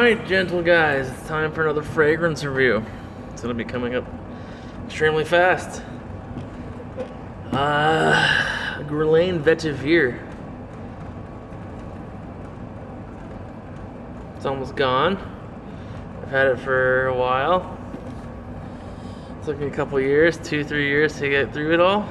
Alright, gentle guys, it's time for another fragrance review. It's gonna be coming up extremely fast. Guerlain Vetiver. It's almost gone. I've had it for a while. It took me a couple years, 2-3 years to get through it all.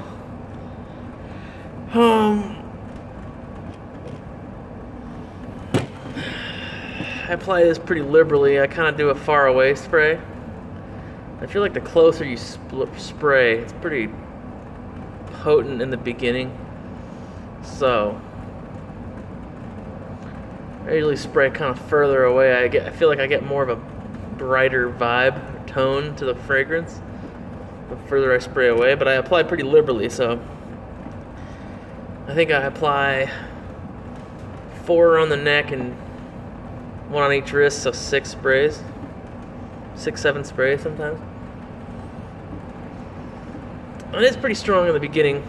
I apply this pretty liberally. I kind of do a far away spray. I feel like the closer you spray, it's pretty potent in the beginning. So I usually spray kind of further away. I feel like I get more of a brighter vibe, tone to the fragrance the further I spray away. But I apply pretty liberally, so I think I apply 4 on the neck and 1 on each wrist, so 6 sprays. 6-7 sprays sometimes. And it's pretty strong in the beginning,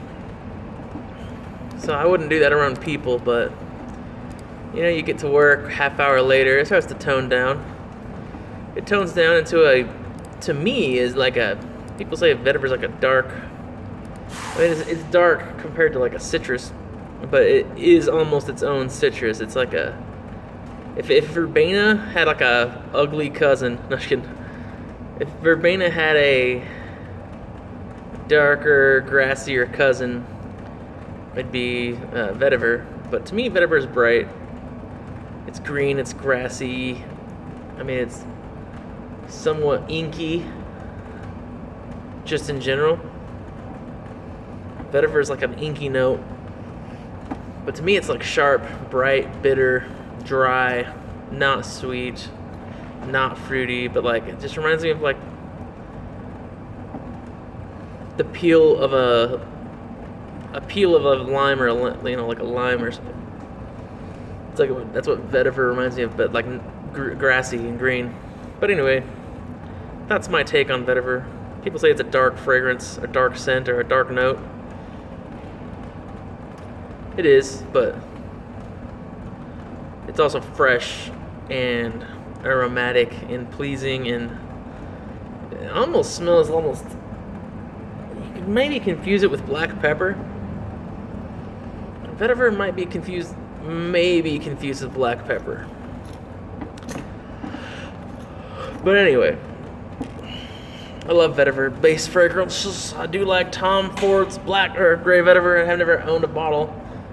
so I wouldn't do that around people, but you get to work, half hour later, it starts to tone down. It tones down into to me, is like people say vetiver is like a dark, it's dark compared to like a citrus, but it is almost its own citrus. It's like if verbena had like a ugly cousin, no, just kidding. If verbena had a darker, grassier cousin, it'd be vetiver. But to me, vetiver is bright. It's green, it's grassy. I mean, it's somewhat inky, just in general. Vetiver is like an inky note. But to me, it's like sharp, bright, bitter, dry, not sweet, not fruity, but like it just reminds me of like the peel of a lime, or like a lime or something. It's like that's what vetiver reminds me of, but like grassy and green. But anyway, that's my take on vetiver. People say it's a dark fragrance, a dark scent, or a dark note. It is, but it's also fresh and aromatic and pleasing, and it almost smells you could maybe confuse it with black pepper. Vetiver might be confused with black pepper. But anyway, I love vetiver base fragrances. I do like Tom Ford's black or gray vetiver. I've never owned a bottle.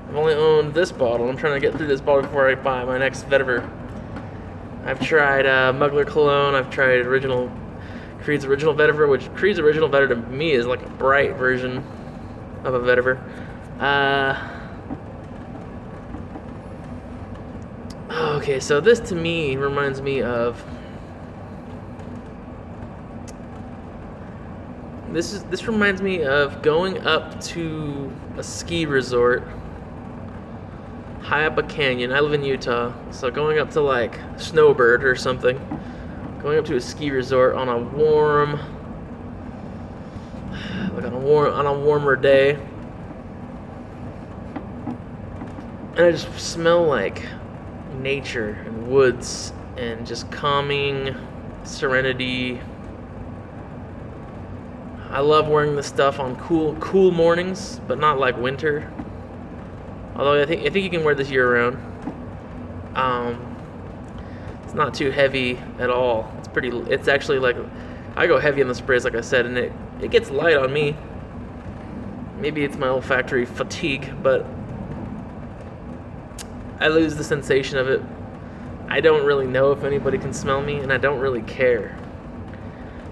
I've only owned this bottle. I'm trying to get through this bottle before I buy my next vetiver. I've tried Mugler Cologne. I've tried Creed's Original Vetiver, which Creed's Original Vetiver to me is like a bright version of a vetiver. Okay, so this to me reminds me of this reminds me of going up to a ski resort high up a canyon. I live in Utah, so going up to like Snowbird or something, going up to a ski resort on a warmer day, and I just smell like nature and woods and just calming serenity. I love wearing this stuff on cool mornings, but not like winter. Although I think you can wear this year round. It's not too heavy at all. It's actually like, I go heavy on the sprays, like I said, and it gets light on me. Maybe it's my olfactory fatigue, but I lose the sensation of it. I don't really know if anybody can smell me, and I don't really care.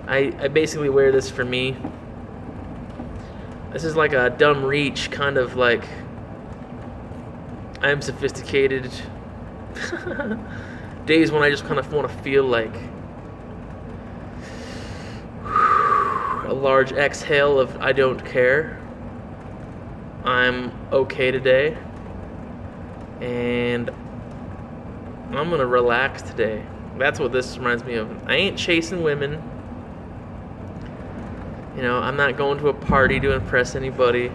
I basically wear this for me. This is like a dumb reach, kind of like I'm sophisticated. Days when I just kind of want to feel like a large exhale of I don't care. I'm okay today. And I'm gonna relax today. That's what this reminds me of. I ain't chasing women. I'm not going to a party to impress anybody.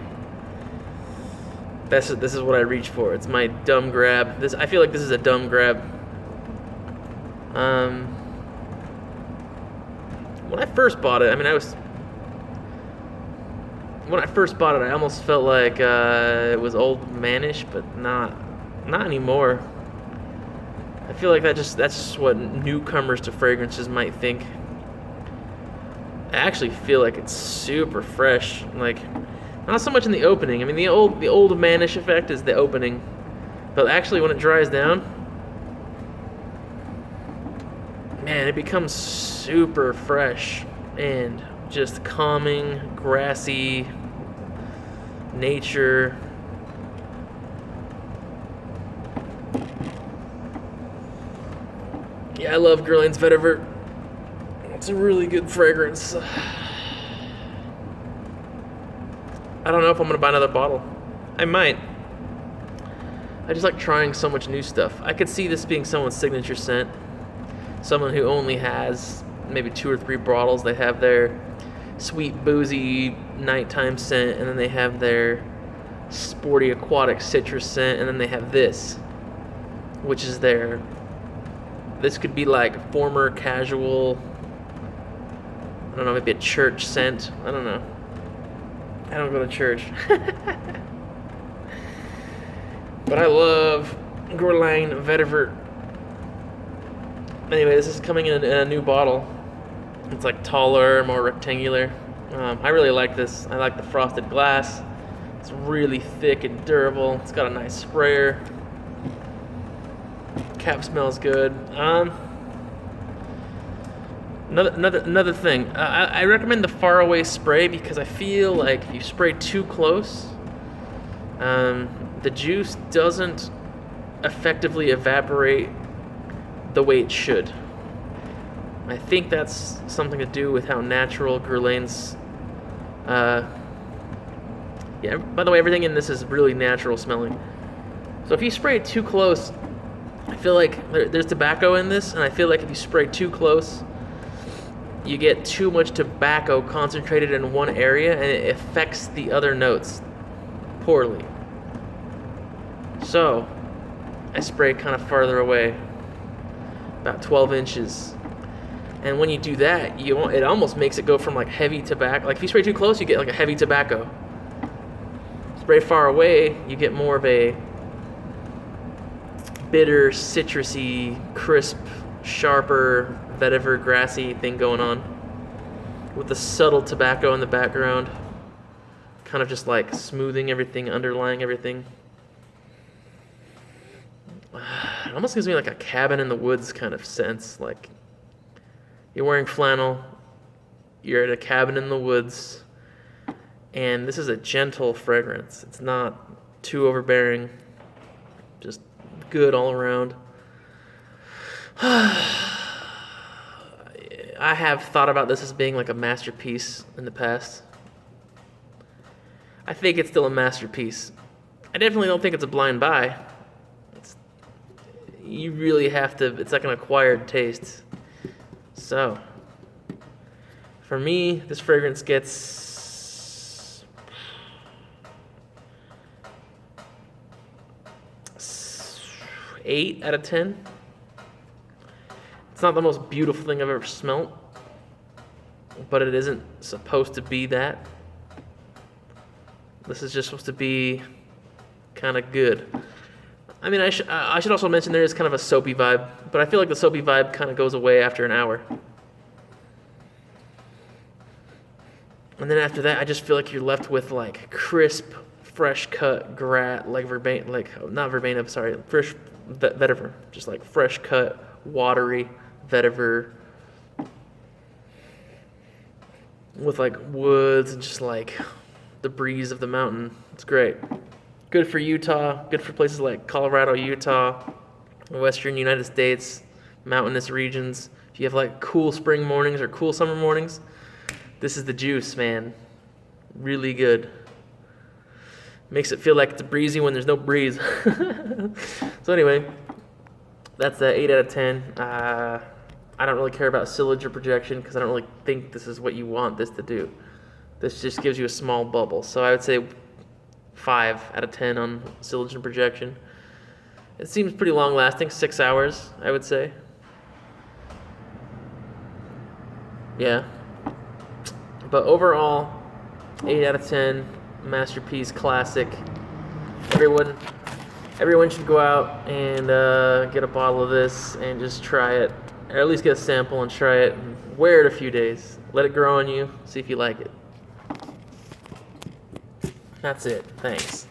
This is what I reach for. It's my dumb grab. I feel like this is a dumb grab. Um, when I first bought it, when I first bought it, I almost felt like it was old manish, but not anymore. I feel like that's just what newcomers to fragrances might think. I actually feel like it's super fresh. Like, not so much in the opening. I mean, the old manish effect is the opening, but actually when it dries down, man, it becomes super fresh and just calming, grassy, nature. Yeah, I love Guerlain Vetiver. It's a really good fragrance. I don't know if I'm gonna buy another bottle. I might. I just like trying so much new stuff. I could see this being someone's signature scent. Someone who only has maybe 2 or 3 bottles. They have their sweet, boozy nighttime scent, and then they have their sporty aquatic citrus scent, and then they have this, which is this could be like former casual, I don't know, maybe a church scent. I don't know. I don't go to church. But I love Guerlain Vetiver. Anyway, this is coming in a new bottle. It's like taller, more rectangular. I really like this. I like the frosted glass. It's really thick and durable. It's got a nice sprayer. Cap smells good. Another thing. I recommend the faraway spray because I feel like if you spray too close, the juice doesn't effectively evaporate the way it should. I think that's something to do with how natural Guerlain's. Yeah. By the way, everything in this is really natural smelling. So if you spray it too close, I feel like there's tobacco in this, and I feel like if you spray too close, you get too much tobacco concentrated in one area, and it affects the other notes poorly. So I spray kind of farther away, about 12 inches. And when you do that, it almost makes it go from like heavy tobacco. Like if you spray too close, you get like a heavy tobacco. Spray far away, you get more of a bitter, citrusy, crisp, sharper, vetiver, grassy thing going on, with the subtle tobacco in the background, kind of just like smoothing everything, underlying everything. It almost gives me like a cabin in the woods kind of sense. Like you're wearing flannel, you're at a cabin in the woods, and this is a gentle fragrance. It's not too overbearing, just good all around. I have thought about this as being like a masterpiece in the past. I think it's still a masterpiece. I definitely don't think it's a blind buy. You really have to, it's like an acquired taste. So, for me, this fragrance gets 8 out of 10. It's not the most beautiful thing I've ever smelt, but it isn't supposed to be that. This is just supposed to be kind of good. I mean, I should also mention there is kind of a soapy vibe, but I feel like the soapy vibe kind of goes away after an hour. And then after that, I just feel like you're left with like crisp, fresh cut like verbena, like not verbena, sorry, fresh vetiver, just like fresh cut, watery vetiver with like woods and just like the breeze of the mountain. It's great. Good for Utah, good for places like Colorado, Utah, western United States, mountainous regions. If you have like cool spring mornings or cool summer mornings, this is the juice, man. Really good. Makes it feel like it's breezy when there's no breeze. So anyway, that's 8 out of 10. I don't really care about sillage or projection because I don't really think this is what you want this to do. This just gives you a small bubble. So I would say 5 out of 10 on sillage and projection. It seems pretty long lasting, 6 hours, I would say. Yeah. But overall, 8 out of 10, masterpiece, classic. Everyone should go out and get a bottle of this and just try it, or at least get a sample and try it. And wear it a few days. Let it grow on you. See if you like it. That's it. Thanks.